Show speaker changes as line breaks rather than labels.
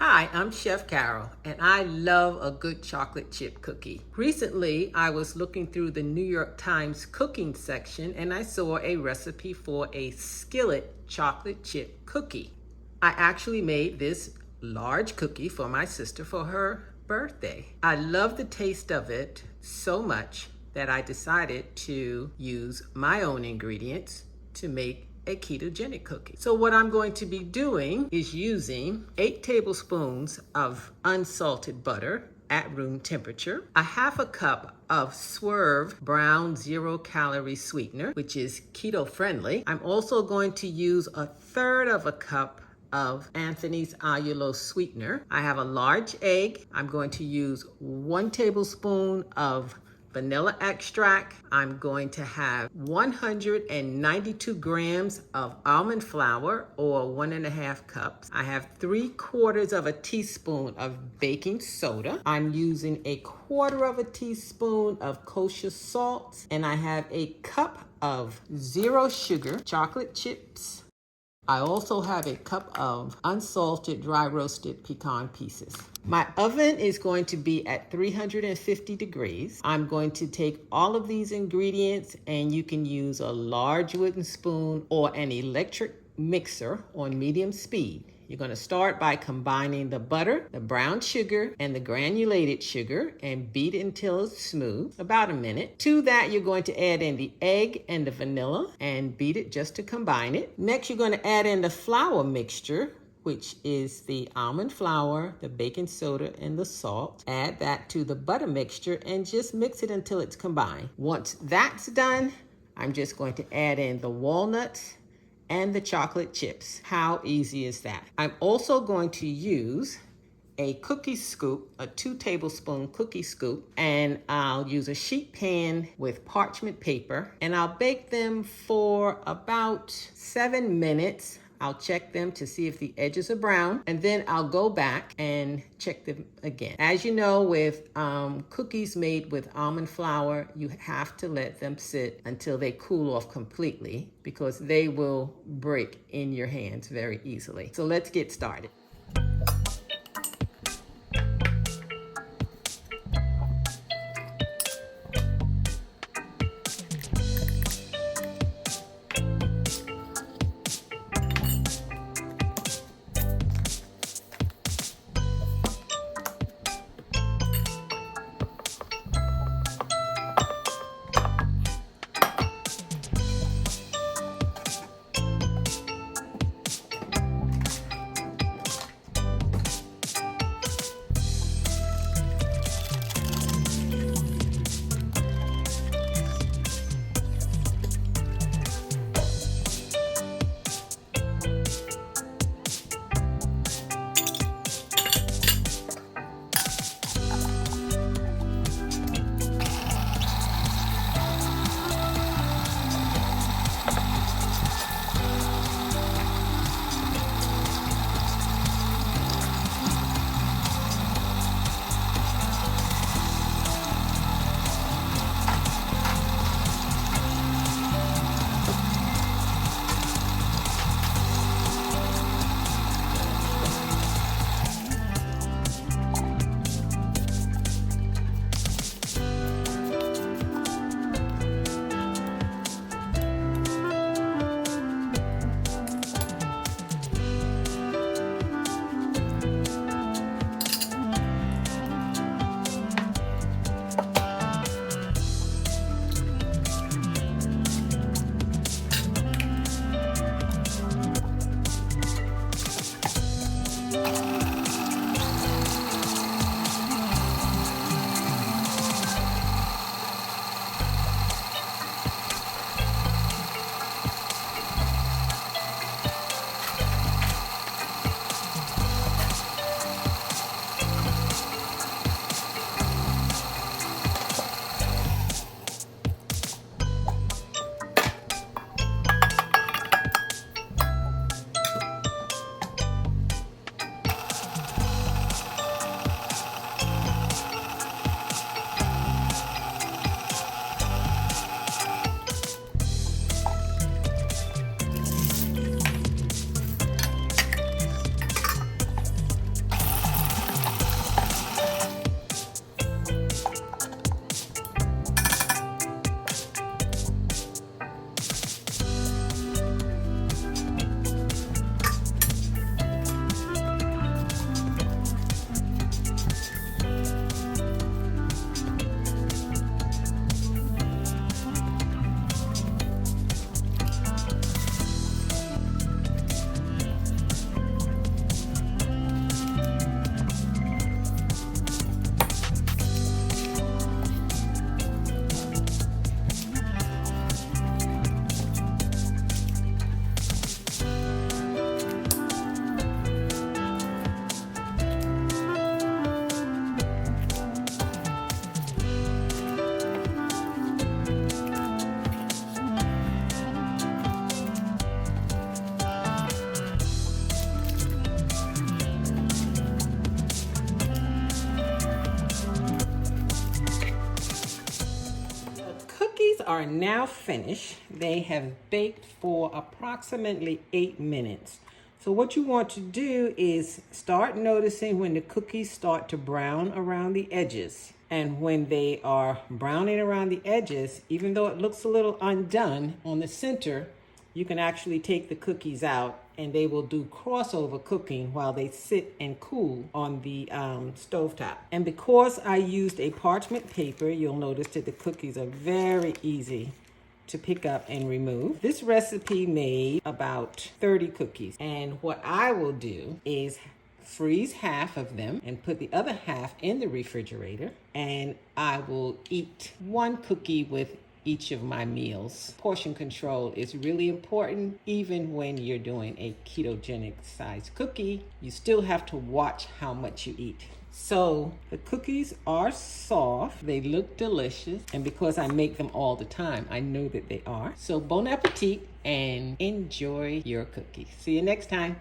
Hi, I'm Chef Carol, and I love a good chocolate chip cookie. Recently, I was looking through the New York Times cooking section and I saw a recipe for a skillet chocolate chip cookie. I actually made this large cookie for my sister for her birthday. I love the taste of it so much that I decided to use my own ingredients to make a ketogenic cookie. So what I'm going to be doing is using 8 tablespoons of unsalted butter at room temperature, a half a cup of Swerve brown 0-calorie sweetener, which is keto friendly. I'm also going to use a third of a cup of Anthony's allulose sweetener. I have a large egg. I'm going to use 1 tablespoon of vanilla extract. I'm going to have 192 grams of almond flour, or 1.5 cups. I have 3/4 of a teaspoon of baking soda. I'm using 1/4 teaspoon of kosher salt, and I have a cup of 0 sugar chocolate chips. I also have a cup of unsalted dry roasted pecan pieces. My oven is going to be at 350 degrees. I'm going to take all of these ingredients, and you can use a large wooden spoon or an electric mixer on medium speed. You're going to start by combining the butter, the brown sugar, and the granulated sugar and beat it until it's smooth, about a minute. To that, you're going to add in the egg and the vanilla and beat it just to combine it. Next, you're going to add in the flour mixture, which is the almond flour, the baking soda, and the salt. Add that to the butter mixture and just mix it until it's combined. Once that's done, I'm just going to add in the walnuts and the chocolate chips. How easy is that? I'm also going to use a cookie scoop, a 2 tablespoon cookie scoop, and I'll use a sheet pan with parchment paper, and I'll bake them for about 7 minutes. I'll check them to see if the edges are brown, and then I'll go back and check them again. As you know, with cookies made with almond flour, you have to let them sit until they cool off completely, because they will break in your hands very easily. So let's get started. are now finished. They have baked for approximately 8 minutes. So what you want to do is start noticing when the cookies start to brown around the edges. And when they are browning around the edges, even though it looks a little undone on the center, you can actually take the cookies out and they will do crossover cooking while they sit and cool on the stovetop. And because I used a parchment paper, you'll notice that the cookies are very easy to pick up and remove. This recipe made about 30 cookies. And what I will do is freeze half of them and put the other half in the refrigerator. And I will eat one cookie with each of my meals. Portion control is really important. Even when you're doing a ketogenic size cookie, you still have to watch how much you eat. So the cookies are soft, they look delicious, and because I make them all the time, I know that they are. So bon appetit and enjoy your cookies. See you next time.